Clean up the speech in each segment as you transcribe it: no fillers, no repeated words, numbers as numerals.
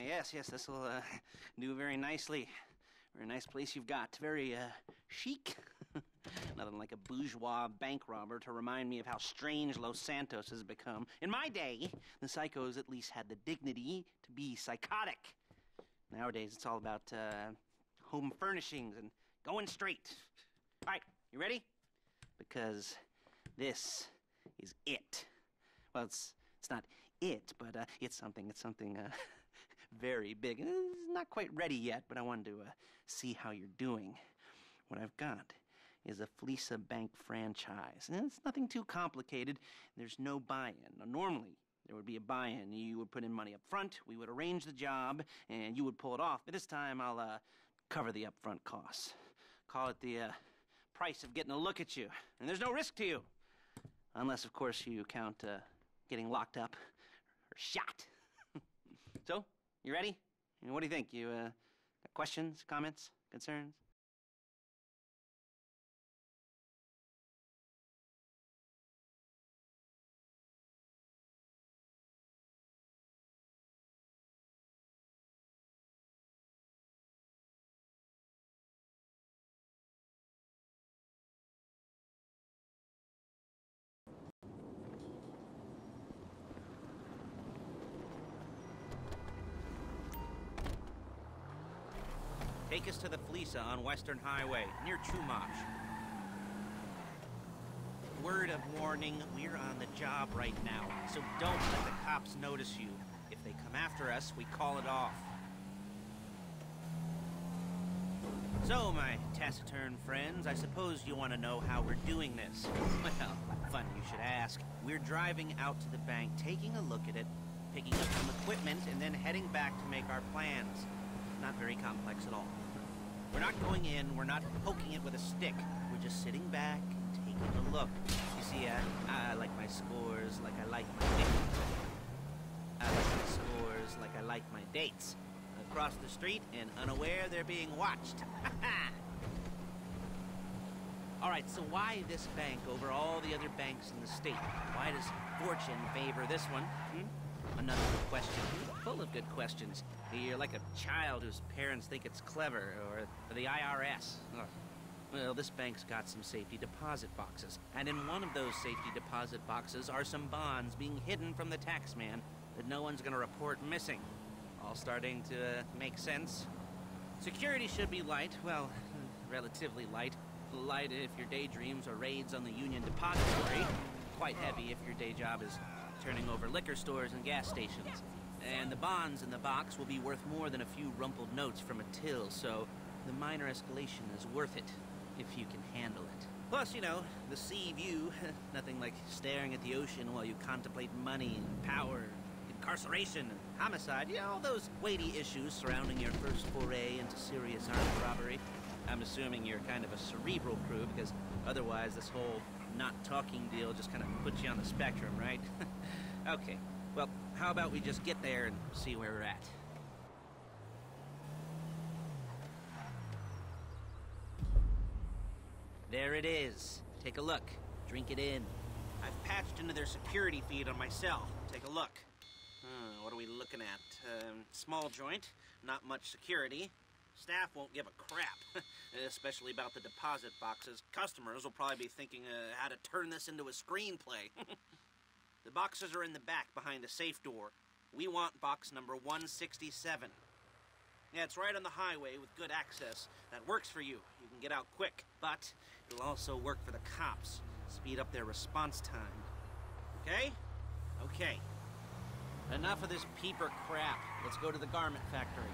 Yes, this will do very nicely. Very nice place you've got. Very chic. Nothing like a bourgeois bank robber to remind me of how strange Los Santos has become. In my day, the psychos at least had the dignity to be psychotic. Nowadays, it's all about home furnishings and going straight. All right, you ready? Because this is it. Well, it's not it, but it's something very big. It's not quite ready yet, but I wanted to see how you're doing. What I've got is a Fleeca bank franchise. And it's nothing too complicated. There's no buy-in. Now, normally, there would be a buy-in. You would put in money up front, we would arrange the job, and you would pull it off. But this time, I'll cover the upfront costs. Call it the price of getting a look at you. And there's no risk to you. Unless, of course, you count getting locked up or shot. So, you ready? What do you think? You got questions, comments, concerns? Take us to the Fleeca on Western Highway, near Chumash. Word of warning, we're on the job right now, so don't let the cops notice you. If they come after us, we call it off. So, my taciturn friends, I suppose you want to know how we're doing this. Well, funny you should ask. We're driving out to the bank, taking a look at it, picking up some equipment, and then heading back to make our plans. Not very complex at all. We're not going in, we're not poking it with a stick. We're just sitting back, taking a look. You see, I like my scores like I like my dates. I like my scores like I like my dates. Across the street and unaware they're being watched. All right, so why this bank over all the other banks in the state? Why does fortune favor this one? Another good question. Full of good questions. You're like a child whose parents think it's clever, or the IRS. Ugh. Well, this bank's got some safety deposit boxes, and in one of those safety deposit boxes are some bonds being hidden from the tax man that no one's gonna report missing. All starting to make sense. Security should be light, well, relatively light. Light if your daydreams are raids on the Union Depository. Quite heavy if your day job is turning over liquor stores and gas stations. And the bonds in the box will be worth more than a few rumpled notes from a till, so the minor escalation is worth it, if you can handle it. Plus, you know, the sea view, nothing like staring at the ocean while you contemplate money and power, incarceration and homicide, you know, all those weighty issues surrounding your first foray into serious armed robbery. I'm assuming you're kind of a cerebral crew, because otherwise this whole not talking deal just kind of puts you on the spectrum, right? Okay, well, how about we just get there and see where we're at? There it is. Take a look. Drink it in. I've patched into their security feed on my cell. Take a look. What are we looking at? Small joint, not much security. Staff won't give a crap, especially about the deposit boxes. Customers will probably be thinking how to turn this into a screenplay. The boxes are in the back behind a safe door. We want box number 167. Yeah, it's right on the highway with good access. That works for you. You can get out quick, but it'll also work for the cops. Speed up their response time. Okay? Okay. Enough of this peeper crap. Let's go to the garment factory.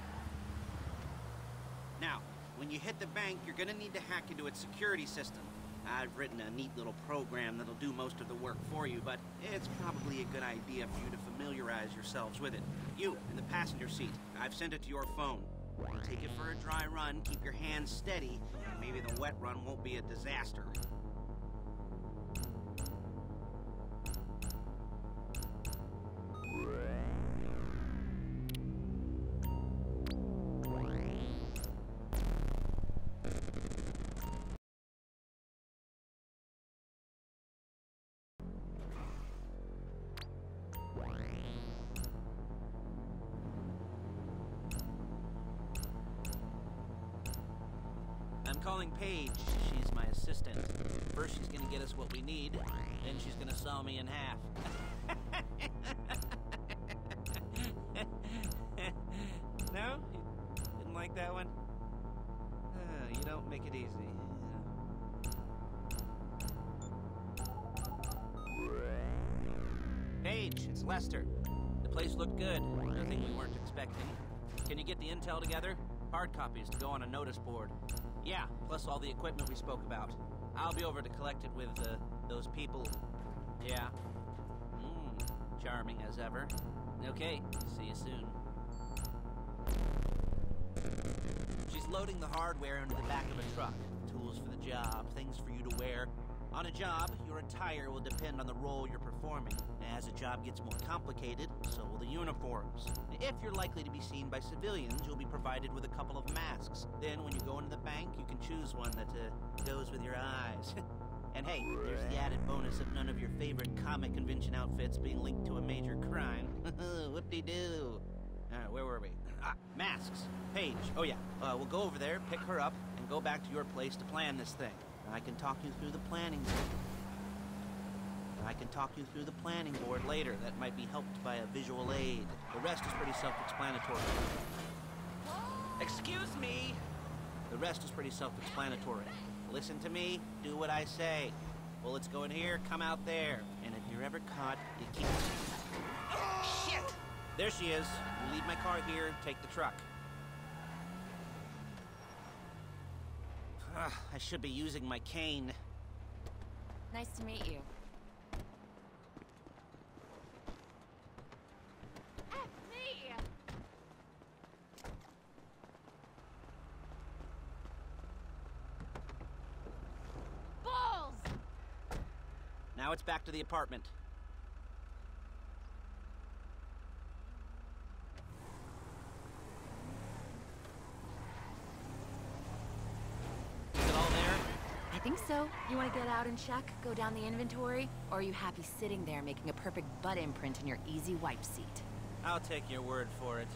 Now, when you hit the bank, you're gonna need to hack into its security system. I've written a neat little program that'll do most of the work for you, but it's probably a good idea for you to familiarize yourselves with it. You, in the passenger seat, I've sent it to your phone. Take it for a dry run, keep your hands steady, and maybe the wet run won't be a disaster. calling Paige. She's my assistant. First, she's gonna get us what we need, then she's gonna saw me in half. No? You didn't like that one? You don't make it easy. Paige, it's Lester. The place looked good. Nothing we weren't expecting. Can you get the intel together? Hard copies to go on a notice board. Yeah, plus all the equipment we spoke about. I'll be over to collect it with, those people. Yeah. Charming as ever. Okay, see you soon. She's loading the hardware into the back of a truck. Tools for the job, things for you to wear. On a job, your attire will depend on the role you're performing. As a job gets more complicated, so will the uniforms. If you're likely to be seen by civilians, you'll be provided with a couple of masks. Then when you go into the bank, you can choose one that goes with your eyes. And hey, there's the added bonus of none of your favorite comic convention outfits being linked to a major crime. Whoop-de-doo. Where were we? Masks. Paige. Oh yeah, we'll go over there, pick her up, and go back to your place to plan this thing. I can talk you through the planning board later. That might be helped by a visual aid. The rest is pretty self-explanatory. Excuse me! The rest is pretty self-explanatory. Listen to me, do what I say. Bullets go in here, come out there. And if you're ever caught, you keep... Oh, shit! There she is. You leave my car here, take the truck. I should be using my cane. Nice to meet you. Me! Balls! Now it's back to the apartment. I think so. You want to get out and check? Go down the inventory? Or are you happy sitting there making a perfect butt imprint in your easy wipe seat? I'll take your word for it.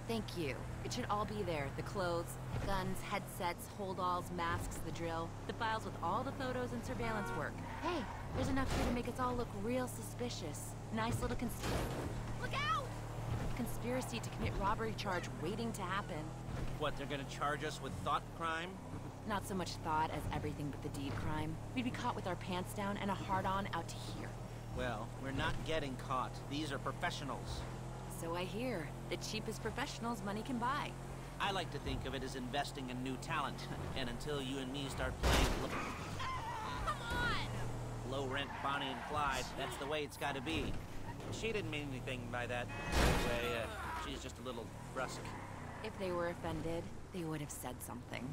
Thank you. It should all be there. The clothes, guns, headsets, hold-alls, masks, the drill. The files with all the photos and surveillance work. Hey, there's enough here to make us all look real suspicious. Nice little Look out! Conspiracy to commit robbery charge waiting to happen. What, they're gonna charge us with thought crime? Not so much thought as everything but the deed crime. We'd be caught with our pants down and a hard-on out to here. Well, we're not getting caught. These are professionals. So I hear. The cheapest professionals money can buy. I like to think of it as investing in new talent. And until you and me start playing... Come on! Low-rent Bonnie and Clyde, that's the way it's gotta be. She didn't mean anything by that. Anyway, she's just a little brusque. If they were offended, they would have said something.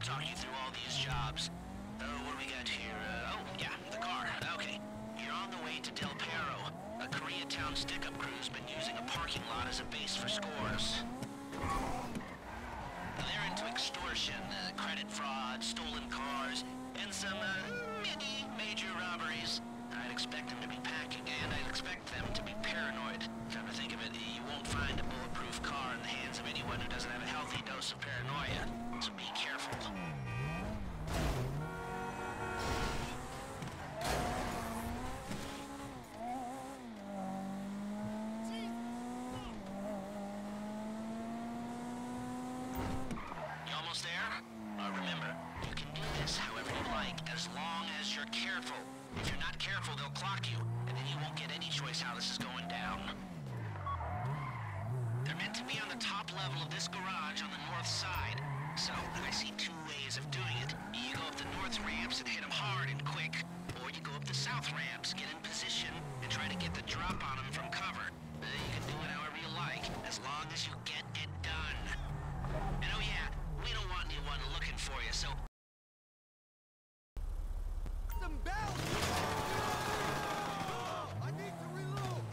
talk you through all these jobs. What do we got here? Yeah, the car. Okay. You're on the way to Del Perro. A Koreatown stick-up crew's been using a parking lot as a base for scores. They're into extortion, credit fraud, stolen cars, and some, major robberies. I'd expect them to be packing, and I'd expect them to be paranoid. Come to think of it, you won't find a bulletproof car in the hands of anyone who doesn't have a healthy dose of paranoia. So be careful. You almost there? Remember, you can do this however you like, as long as you're careful. If you're not careful, they'll clock you, and then you won't get any choice how this is going down. They're meant to be on the top level of this garage on the north side. So, I see two ways of doing it. You go up the north ramps and hit them hard and quick, or you go up the south ramps, get in position, and try to get the drop on them from cover. You can do it however you like, as long as you get it done. And oh yeah, we don't want anyone looking for you, so... Some bells! I need to reload!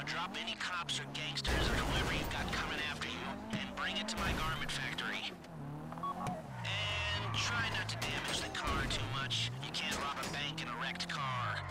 Drop any cops or gangsters or whoever you've got coming after you, and bring it to my garment factory. And try not to damage the car too much. You can't rob a bank in a wrecked car.